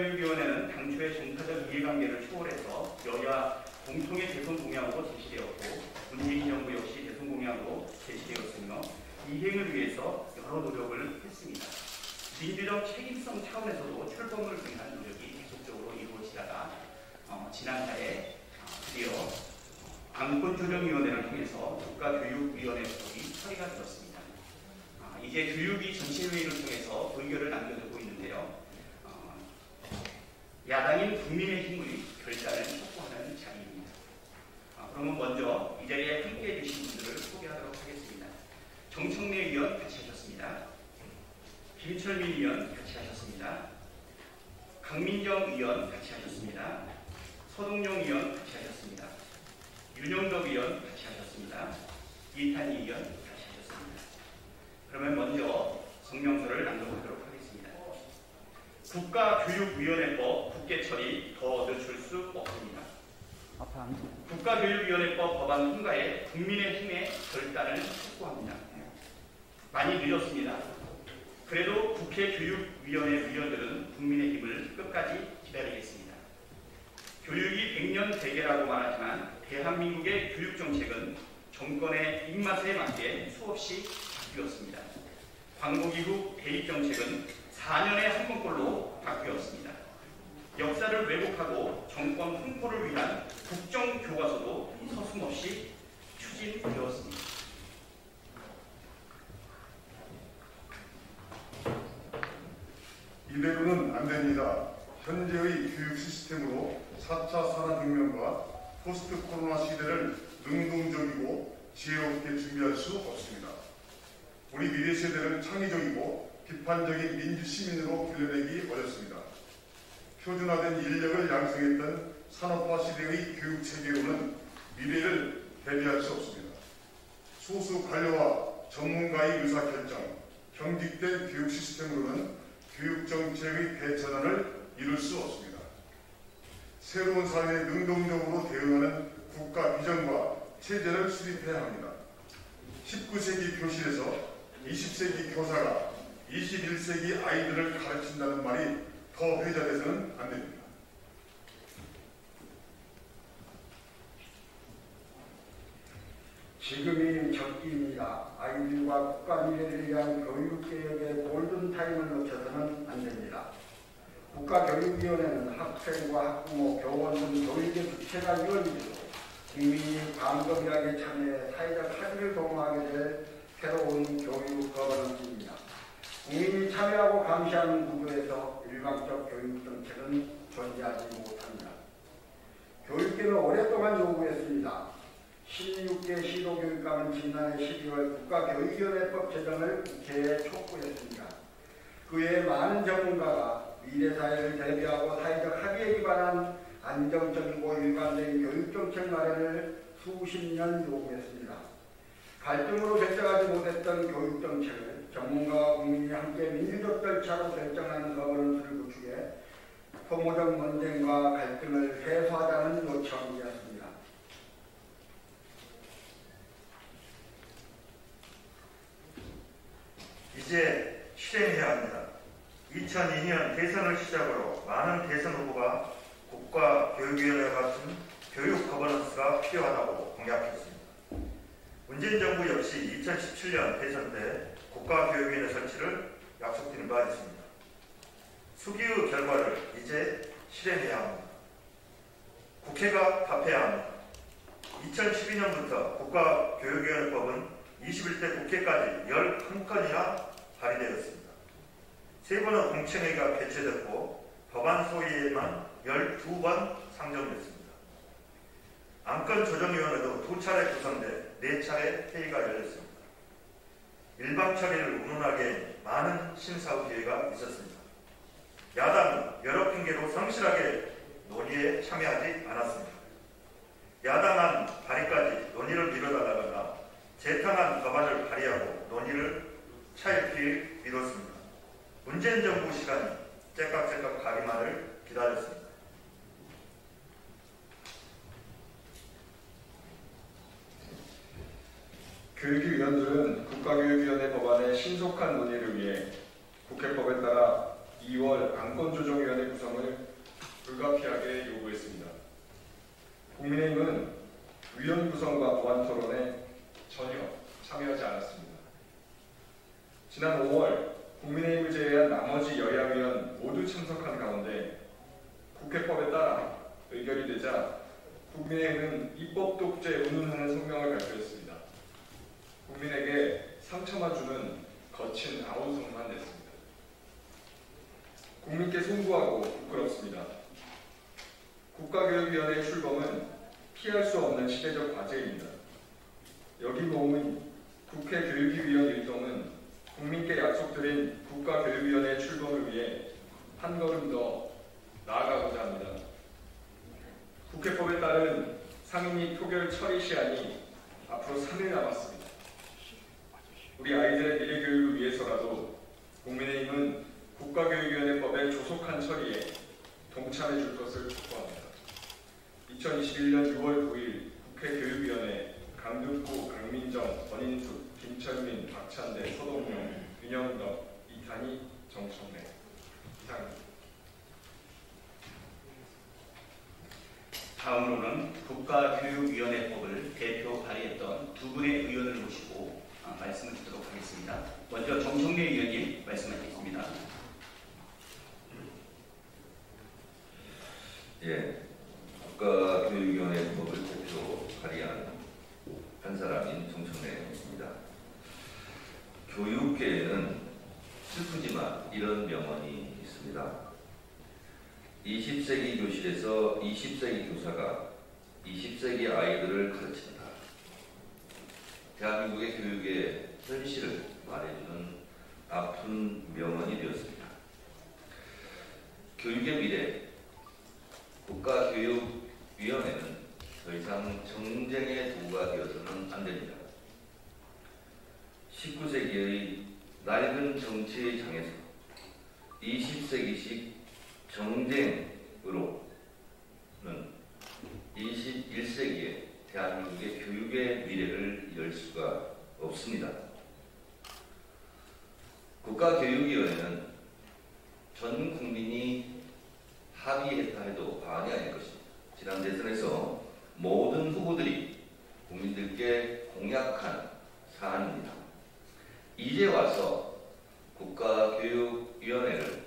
국가교육위원회는 당초의 정파적 이해관계를 초월해서 여야 공통의 대선 공약으로 제시되었고 문재인 정부 역시 대선 공약으로 제시되었으며 이행을 위해서 여러 노력을 했습니다. 민주적 책임성 차원에서도 출범을 위한 노력이 계속적으로 이루어지다가 지난달에 드디어 안건조정위원회를 통해서 국가교육위원회 소속이 처리가 되었습니다. 이제 교육위 전체회의를 통해서 의결을 남겨두고 있는데요. 야당인 국민의힘의 결단을 촉구하는 자리입니다. 그러면 먼저 이 자리에 함께해 주신 분들을 소개하도록 하겠습니다. 정청래 의원 같이 하셨습니다. 김철민 의원 같이 하셨습니다. 강민정 의원 같이 하셨습니다. 서동용 의원 같이 하셨습니다. 윤영덕 의원 같이 하셨습니다. 이탄희 의원 같이 하셨습니다. 그러면 먼저 성명서를 낭독하도록 하겠습니다. 국가교육위원회법 국회 처리 더 늦출 수 없습니다. 국가교육위원회법 법안 통과에 국민의힘의 결단을 촉구합니다. 많이 늦었습니다. 그래도 국회 교육위원회 위원들은 국민의힘을 끝까지 기다리겠습니다. 교육이 100년 대계라고 말하지만 대한민국의 교육정책은 정권의 입맛에 맞게 수없이 바뀌었습니다. 광복이후 대입정책은 4년에 한 번꼴로 바뀌었습니다. 역사를 왜곡하고 정권 홍보를 위한 국정교과서도 서슴없이 추진되었습니다. 이대로는 안 됩니다. 현재의 교육 시스템으로 4차 산업혁명과 포스트 코로나 시대를 능동적이고 지혜롭게 준비할 수 없습니다. 우리 미래 세대를 창의적이고 비판적인 민주시민으로 길러내기 어렵습니다. 표준화된 인력을 양성했던 산업화 시대의 교육체계로는 미래를 대비할 수 없습니다. 소수 관료와 전문가의 의사결정, 경직된 교육 시스템으로는 교육정책의 대전환을 이룰 수 없습니다. 새로운 사회에 능동적으로 대응하는 국가 비전과 체제를 수립해야 합니다. 19세기 교실에서 20세기 교사가 21세기 아이들을 가르친다는 말이 더 회자돼서는 안 됩니다. 지금이 적기입니다. 아이들과 국가 미래를 위한 교육개혁의 골든타임을 놓쳐서는 안 됩니다. 국가교육위원회는 학생과 학부모, 교원 등 교육의 주체가 이루어지고 국민이 광범위하게 참여해 사회적 합의를 도모하게 될 새로운 교육 거버넌스입니다. 국민이 참여하고 감시하는 구조에서 일방적 교육 정책은 존재하지 못합니다. 교육계는 오랫동안 요구했습니다. 16개 시도교육감은 지난해 12월 국가교육위원회법 제정을 국회에 촉구했습니다. 그 외에 많은 전문가가 미래사회를 대비하고 사회적 합의에 기반한 안정적이고 일관된 교육정책 마련을 수십 년 요구했습니다. 갈등으로 결정하지 못했던 교육정책을 전문가와 국민이 함께 민주적 절차로 결정하는 거버넌스를 구축해 소모적 논쟁과 갈등을 해소하자는 요청이었습니다. 이제 실행해야 합니다. 2002년 대선을 시작으로 많은 대선 후보가 국가교육위원회 같은 교육 거버넌스가 필요하다고 공약했습니다. 문재인 정부 역시 2017년 대선 때 국가교육위원회 설치를 약속드린 바 있습니다. 수기의 결과를 이제 실행해야 합니다. 국회가 답해야 합니다. 2012년부터 국가교육위원회법은 21대 국회까지 11건이나 발의되었습니다. 3번의 공청회가 개최됐고 법안 소위에만 12번 상정됐습니다. 안건조정위원회도 2차례 구성돼 4차례 회의가 열렸습니다. 일방 처리를 운운하기에 많은 심사 기회가 있었습니다. 야당은 여러 핑계로 성실하게 논의에 참여하지 않았습니다. 야당안 발의까지 논의를 미뤄달라거나 재탕한 법안을 발의하고 논의를 차일피일 미뤘습니다. 문재인 정부 시간이 째깍째깍 가기만을 기다렸습니다. 교육위원들은 국가교육위원회 법안의 신속한 논의를 위해 국회법에 따라 2월 안건조정위원회 구성을 불가피하게 요구했습니다. 국민의힘은 위원 구성과 보안 토론에 전혀 참여하지 않았습니다. 지난 5월 국민의힘을 제외한 나머지 여야 위원 모두 참석한 가운데 국회법에 따라 의결이 되자 국민의힘은 입법 독재 운운하는 성명을 발표했습니다. 국민에게 상처만 주는 거친 아우성만 냈습니다. 국민께 송구하고 부끄럽습니다. 국가교육위원회의 출범은 피할 수 없는 시대적 과제입니다. 여기 모은 국회 교육위원 일동은 국민께 약속드린 국가교육위원회 출범을 위해 한 걸음 더 나아가고자 합니다. 국회법에 따른 상임위 표결 처리 시한이 앞으로 3일 남았습니다. 우리 아이들의 미래 교육을 위해서라도 국민의힘은 국가교육위원회법의 조속한 처리에 동참해 줄 것을 촉구합니다. 2021년 6월 9일 국회 교육위원회 강득구, 강민정, 권인숙, 김철민, 박찬대, 서동용, 윤영덕, 이탄희, 정청래 이상입니다. 다음으로는 국가교육위원회법을 대표 발의했던 두 분의 의원을 모시고 말씀을 듣도록 하겠습니다. 먼저 정청래 의원님 말씀하시겠습니다. 예, 국가교육위원회법을 대표 발의한 한 사람인 정청래입니다. 교육계에는 슬프지만 이런 명언이 있습니다. 20세기 교실에서 20세기 교사가 20세기 아이들을 가르친다. 대한민국의 교육의 현실을 말해주는 아픈 명언이 되었습니다. 교육의 미래, 국가교육위원회는 더 이상 정쟁의 도구가 되어서는 안 됩니다. 19세기의 낡은 정치의 장에서 20세기식 정쟁으로는 21세기에 대한민국의 교육의 미래를 열 수가 없습니다. 국가교육위원회는 전 국민이 합의했다 해도 과언이 아닐 것입니다. 지난 대선에서 모든 후보들이 국민들께 공약한 사안입니다. 이제 와서 국가교육위원회를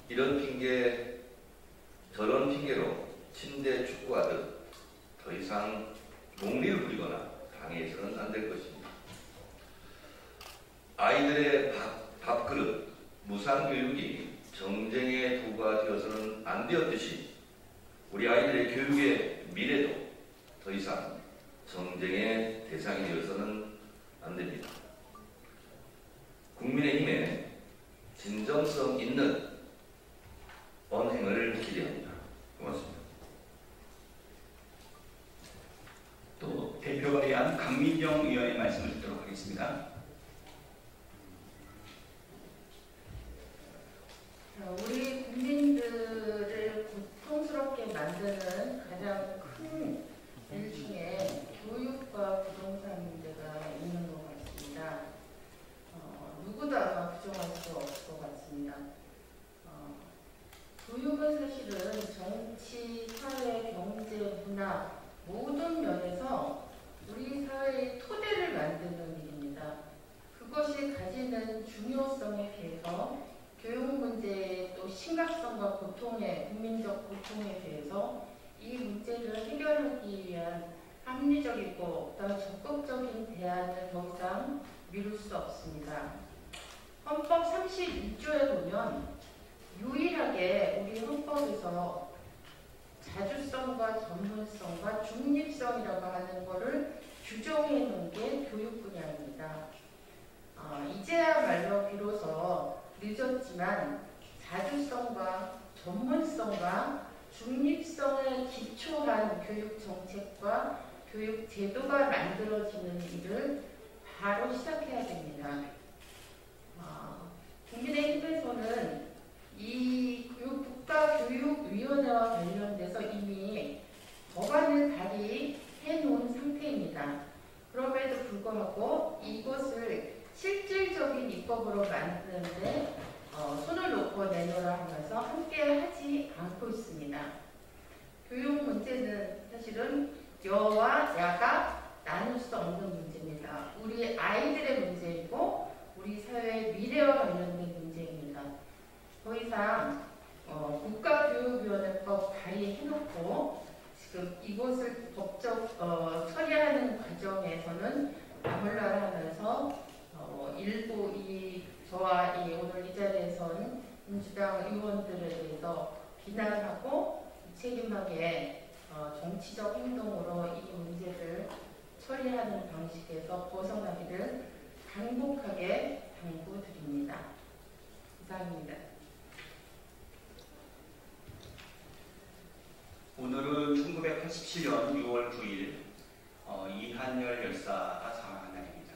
이런 핑계 저런 핑계로 침대 축구하듯 더 이상 논리를 부리거나 방해해서는 안 될 것입니다. 아이들의 밥그릇, 무상교육이 정쟁의 도구가 되어서는 안 되었듯이 우리 아이들의 교육의 미래도 더 이상 정쟁의 대상이 되어서는 안 됩니다. 국민의힘에 진정성 있는 언행을 기대합니다. 고맙습니다. 또 대표 발의한 강민정 의원의 말씀을 듣도록 하겠습니다. 우리 국민들을 고통스럽게 만드는 가장 큰 일 중에 교육과 부동산 문제가 있는 것 같습니다. 누구도 아마 부정할 수 없을 것 같습니다. 교육은 사실은 정치, 사회, 경제, 문화 모든 면에서 우리 사회의 토대를 만드는 일입니다. 그것이 가지는 중요성에 비해서 교육 문제의 또 심각성과 고통의 국민적 고통에 대해서 이 문제를 해결하기 위한 합리적이고 또 적극적인 대안을 더 이상 미룰 수 없습니다. 헌법 31조에 보면 유일하게 우리 헌법에서 자주성과 전문성과 중립성이라고 하는 것을 규정해 놓은 게 교육 분야입니다. 이제야말로 비로소 늦었지만 자주성과 전문성과 중립성에 기초한 교육 정책과 교육 제도가 만들어지는 일을 바로 시작해야 됩니다. 국민의힘에서는 이 국가교육위원회와 관련돼서 이미 법안을 발의해 놓은 상태입니다. 그럼에도 불구하고 이것을 실질적인 입법으로 만드는데 손을 놓고 내놓으라 않고 있습니다. 교육 문제는 사실은 여와 야가 나눌 수 없는 문제입니다. 우리 아이들의 문제이고 우리 사회의 미래와 관련된 문제입니다. 더 이상 국가교육위원회법 발의해놓고 지금 이것을 법적 처리하는 과정에서는 나몰라라하면서 일부 저와 오늘 이 자리에 선 민주당 의원들에 대해서 비난하고 책임하게 정치적 행동으로 이 문제를 처리하는 방식에서 벗어나기를 간곡하게 당부드립니다. 이상입니다. 오늘은 1987년 6월 9일 이한열 열사가 사망한 날입니다.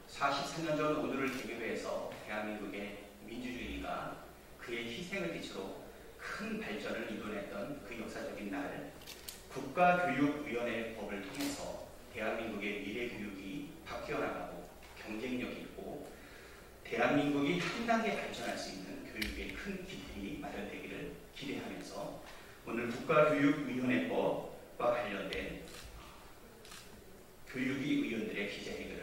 44년 전 오늘을 계기로 해서 대한민국의 민주주의가 그의 희생을 기초로 큰 발전을 이뤄냈던 그 역사적인 날, 국가교육위원회법을 통해서 대한민국의 미래교육이 바뀌어나가고 경쟁력이 있고 대한민국이 한 단계 발전할 수 있는 교육의 큰 기틀이 마련되기를 기대하면서 오늘 국가교육위원회법과 관련된 교육위 의원들의 기자회견을